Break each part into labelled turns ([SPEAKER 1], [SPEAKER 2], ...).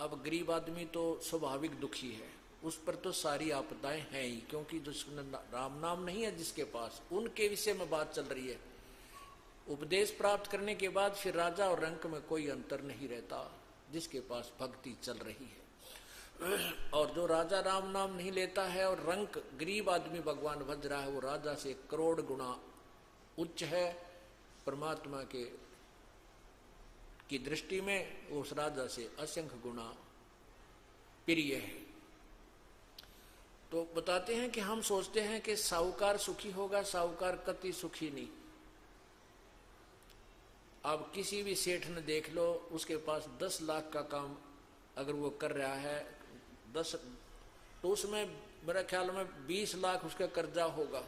[SPEAKER 1] अब गरीब आदमी तो स्वाभाविक दुखी है, उस पर तो सारी आपदाएं हैं ही, क्योंकि जिसने राम नाम नहीं है जिसके पास, उनके विषय में बात चल रही है। उपदेश प्राप्त करने के बाद फिर राजा और रंक में कोई अंतर नहीं रहता, जिसके पास भक्ति चल रही है। और जो राजा राम नाम नहीं लेता है और रंक गरीब आदमी भगवान भज रहा है, वो राजा से करोड़ गुना उच्च है, परमात्मा के की दृष्टि में उस राजा से असंख्य गुना प्रिय है। तो बताते हैं कि हम सोचते हैं कि साहूकार सुखी होगा, साहूकार कति सुखी नहीं। अब किसी भी सेठ ने देख लो, उसके पास 10 लाख का काम अगर वो कर रहा है, 10 तो उसमें मेरा ख्याल में 20 लाख उसका कर्जा होगा,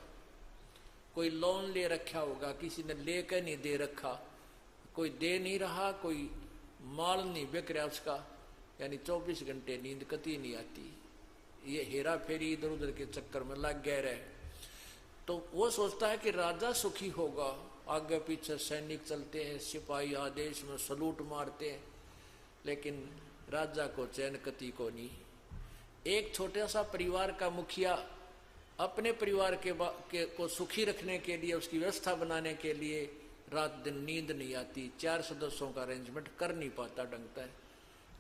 [SPEAKER 1] कोई लोन ले रखा होगा, किसी ने लेकर नहीं दे रखा, कोई दे नहीं रहा, कोई माल नहीं बिक रहा उसका, यानी 24 घंटे नींद कती नहीं आती, ये हेरा फेरी इधर उधर के चक्कर में लग गए रहे। तो वो सोचता है कि राजा सुखी होगा, आगे पीछे सैनिक चलते हैं, सिपाही आदेश में सलूट मारते हैं, लेकिन राजा को चैन कती को नहीं। एक छोटा सा परिवार का मुखिया अपने परिवार को सुखी रखने के लिए, उसकी व्यवस्था बनाने के लिए रात दिन नींद नहीं आती, 4 सदस्यों का अरेंजमेंट कर नहीं पाता ढंगता है।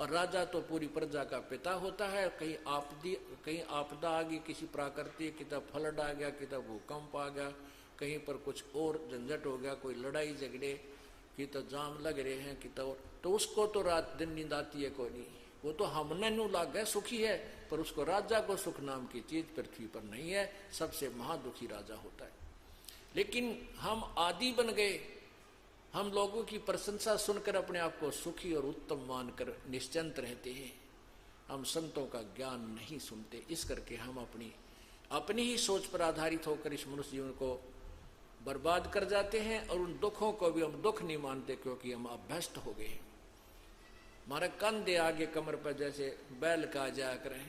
[SPEAKER 1] और राजा तो पूरी प्रजा का पिता होता है, कहीं आपदा आ गई, किसी प्राकृतिक, कितना फ्लड आ गया, कितना भूकंप आ गया, कहीं पर कुछ और झंझट हो गया, कोई लड़ाई झगड़े कि तो जाम लग रहे हैं कि तो उसको तो रात दिन नींद आती है कोई नहीं। वो तो हमने नू लाग गए सुखी है, पर उसको राजा को सुख नाम की चीज पृथ्वी पर नहीं है, सबसे महादुखी राजा होता है। लेकिन हम आदि बन गए, हम लोगों की प्रशंसा सुनकर अपने आप को सुखी और उत्तम मानकर निश्चिंत रहते हैं। हम संतों का ज्ञान नहीं सुनते, इस करके हम अपनी ही सोच पर आधारित होकर इस मनुष्य जीवन को बर्बाद कर जाते हैं, और उन दुखों को भी हम दुख नहीं मानते, क्योंकि हम अभ्यस्त हो गए। हमारे कंधे आगे कमर पर जैसे बैल का जाया करें।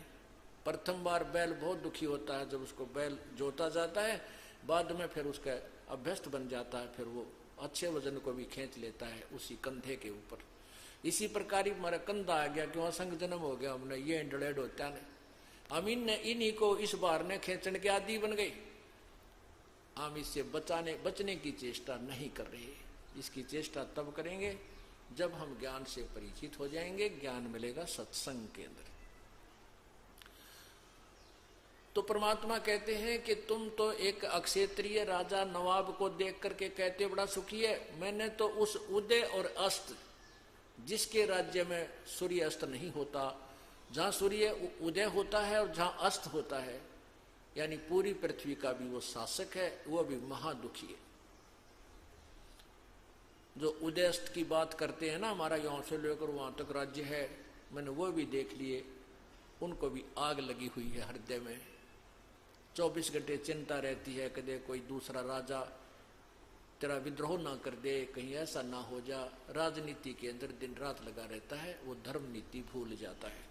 [SPEAKER 1] प्रथम बार बैल बहुत दुखी होता है, जब उसको बैल जोता जाता है, बाद में फिर उसका अभ्यस्त बन जाता है, फिर वो अच्छे वजन को भी खींच लेता है उसी कंधे के ऊपर। इसी प्रकार ही हमारा कंधा आ गया, क्यों असंग जन्म हो गया हमने, ये इंडलेड होता है, हम इन्हीं को इस बार ने खींचने के आदि बन गए। हम इससे बचने की चेष्टा नहीं कर रहे। इसकी चेष्टा तब करेंगे जब हम ज्ञान से परिचित हो जाएंगे, ज्ञान मिलेगा सत्संग के अंदर। तो परमात्मा कहते हैं कि तुम तो एक अक्षेत्रीय राजा नवाब को देख करके कहते हो बड़ा सुखी है, मैंने तो उस उदय और अस्त, जिसके राज्य में सूर्य अस्त नहीं होता, जहां सूर्य उदय होता है और जहां अस्त होता है, यानी पूरी पृथ्वी का भी वो शासक है, वो भी महादुखी है। जो उदय अस्त की बात करते हैं ना, हमारा यहां से लेकर वहां तक राज्य है, मैंने वो भी देख लिए, उनको भी आग लगी हुई है हृदय में। 24 घंटे चिंता रहती है, कदे कोई दूसरा राजा तेरा विद्रोह ना कर दे, कहीं ऐसा ना हो जा। राजनीति के अंदर दिन रात लगा रहता है, वो धर्म नीति भूल जाता है।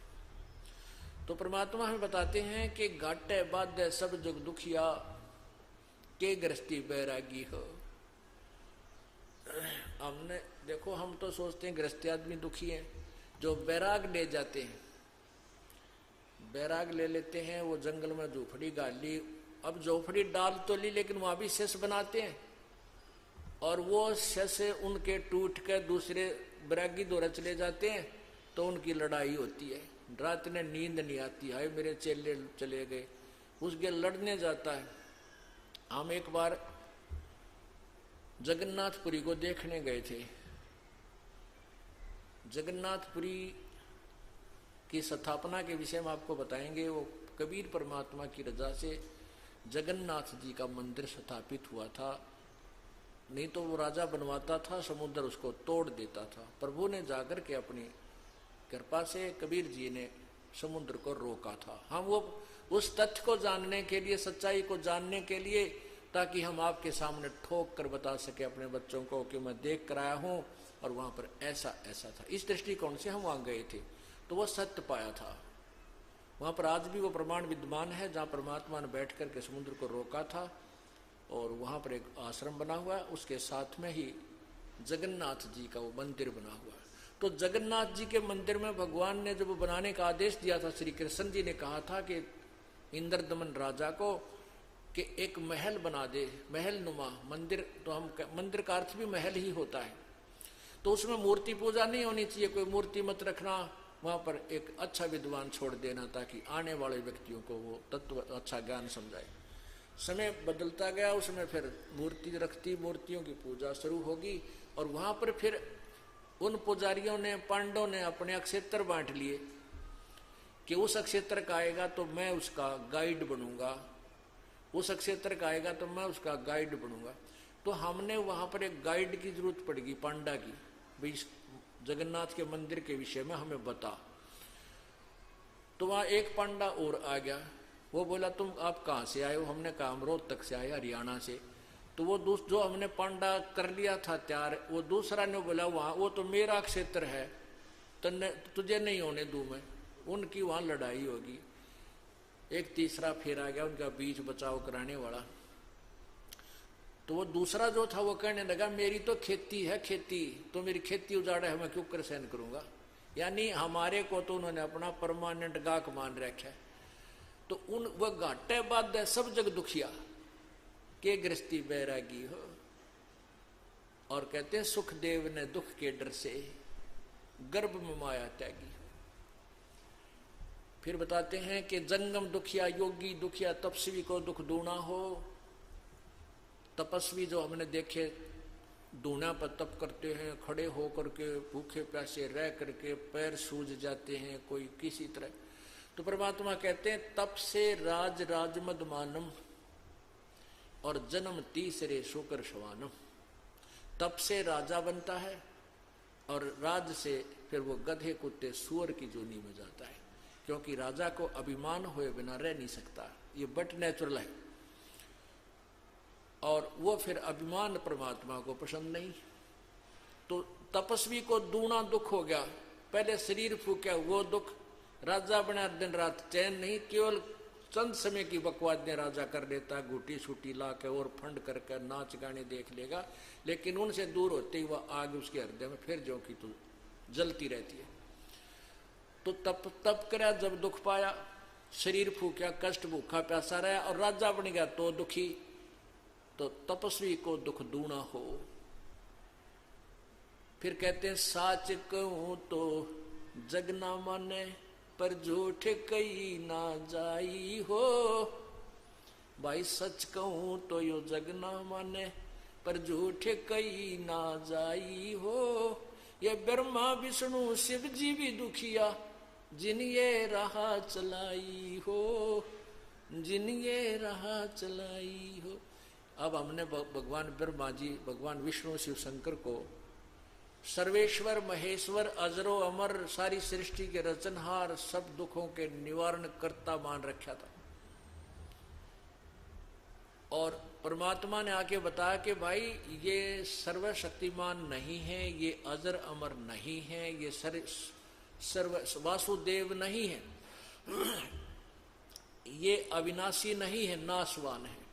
[SPEAKER 1] तो परमात्मा हमें बताते हैं कि घाटे बाध्य सब जुग दुखिया, के गृहस्थी बैरागी हो। हमने देखो, हम तो सोचते हैं गृहस्थी आदमी दुखी है, जो बैराग ले जाते हैं, बैराग ले लेते हैं, वो जंगल में झोपड़ी गाड़ ली। अब झोपड़ी डाल तो ली, लेकिन वहां भी शेष बनाते हैं, और वो शेष उनके टूट कर दूसरे बैरागी द्वारा चले जाते हैं, तो उनकी लड़ाई होती है। रात ने नींद नहीं आती, हाय मेरे चेले चले गए, उसके लड़ने जाता है। हम एक बार जगन्नाथपुरी को देखने गए थे। जगन्नाथपुरी की स्थापना के विषय में आपको बताएंगे। वो कबीर परमात्मा की रजा से जगन्नाथ जी का मंदिर स्थापित हुआ था, नहीं तो वो राजा बनवाता था, समुद्र उसको तोड़ देता था। प्रभु ने जाकर के अपनी कृपा से कबीर जी ने समुद्र को रोका था। हम वो उस तथ्य को जानने के लिए, सच्चाई को जानने के लिए, ताकि हम आपके सामने ठोक कर बता सके अपने बच्चों को कि मैं देख कर आया हूं और वहां पर ऐसा ऐसा था। इस दृष्टिकोण से हम वहां गए थे, तो वह सत्य पाया था। वहां पर आज भी वो प्रमाण विद्यमान है, जहां परमात्मा ने बैठ करके समुद्र को रोका था, और वहां पर एक आश्रम बना हुआ है, उसके साथ में ही जगन्नाथ जी का वो मंदिर बना हुआ है। तो जगन्नाथ जी के मंदिर में भगवान ने जब बनाने का आदेश दिया था, श्री कृष्ण जी ने कहा था कि इंद्रदमन राजा को कि एक महल बना दे, महल नुमा मंदिर। तो हम मंदिर का अर्थ भी महल ही होता है। तो उसमें मूर्ति पूजा नहीं होनी चाहिए, कोई मूर्ति मत रखना, वहां पर एक अच्छा विद्वान छोड़ देना ताकि आने वाले व्यक्तियों को वो तत्व अच्छा ज्ञान समझाए। समय बदलता गया, उसमें फिर मूर्ति रखती, मूर्तियों की पूजा शुरू होगी। और वहां पर फिर उन पुजारियों ने, पांडवों ने अपने अक्षेत्र बांट लिए कि उस अक्षेत्र का आएगा तो मैं उसका गाइड बनूंगा, उस अक्षेत्र का आएगा तो मैं उसका गाइड बनूंगा। तो हमने वहां पर एक गाइड की जरूरत पड़ेगी, पांडा की, भाई जगन्नाथ के मंदिर के विषय में हमें बता। तो वहां एक पांडा और आ गया, वो बोला तुम आप कहाँ से आए हो? हमने कहा हम रोहतक से आए, हरियाणा से। तो वो जो हमने पांडा कर लिया था तैयार, वो दूसरा ने बोला वहां वो तो मेरा क्षेत्र है, तुझे नहीं होने दूं मैं, उनकी वहां लड़ाई होगी। एक तीसरा फिर आ गया, उनका बीच बचाव कराने वाला। तो वो दूसरा जो था वो कहने लगा मेरी तो खेती है, खेती तो मेरी खेती उजाड़ा है, मैं क्यों कर सहन करूंगा। यानी हमारे को तो उन्होंने अपना परमानेंट गाहक मान रखा है। तो उन वह घाटे बाद सब जग दुखिया के गृहस्थी बैरागी हो। और कहते हैं सुखदेव ने दुख के डर से गर्भ में माया त्यागी। फिर बताते हैं कि जंगम दुखिया, योगी दुखिया, तपस्वी को दुख दूना हो। तपस्वी जो हमने देखे दूना पर तप करते हैं, खड़े होकर के भूखे प्यासे रह करके पैर सूज जाते हैं कोई किसी तरह। तो परमात्मा कहते हैं तप से राज राजमद मानम और जन्म तीसरे शुक्र शवानम। तप से राजा बनता है और राज से फिर वो गधे कुत्ते सुअर की जोनी में जाता है, क्योंकि राजा को अभिमान हुए बिना रह नहीं सकता, ये बट नेचुरल है। और वो फिर अभिमान परमात्मा को पसंद नहीं। तो तपस्वी को दूना दुख हो गया, पहले शरीर फूका वो दुख, राजा बना दिन रात चैन नहीं, केवल चंद समय की बकवाद राजा कर लेता, घूटी छूटी ला के और फंड करके नाच गाने देख लेगा, लेकिन उनसे दूर होते ही वह आग उसके हृदय में फिर जो की तो जलती रहती है। तो तप करा, जब दुख पाया, शरीर फूका, कष्ट भूखा प्यासा रहा और राजा बन गया तो दुखी। तो तपस्वी को दुख दूना हो। फिर कहते हैं साच कहूं तो जग ना माने, पर झूठ कही ना जाई हो। भाई सच कहूं तो यो जग ना माने, पर झूठ कही ना जाई हो। ये ब्रह्मा विष्णु शिव जी भी दुखिया, जिन ये राह चलाई हो, जिन ये राह चलाई हो। अब हमने भगवान ब्रह्मा जी, भगवान विष्णु शिव शंकर को सर्वेश्वर महेश्वर अजरो अमर, सारी सृष्टि के रचनहार, सब दुखों के निवारण कर्ता मान रखा था। और परमात्मा ने आके बताया कि भाई ये सर्वशक्तिमान नहीं है, ये अजर अमर नहीं है, ये सर्व वासुदेव नहीं है, ये अविनाशी नहीं है, नाशवान है।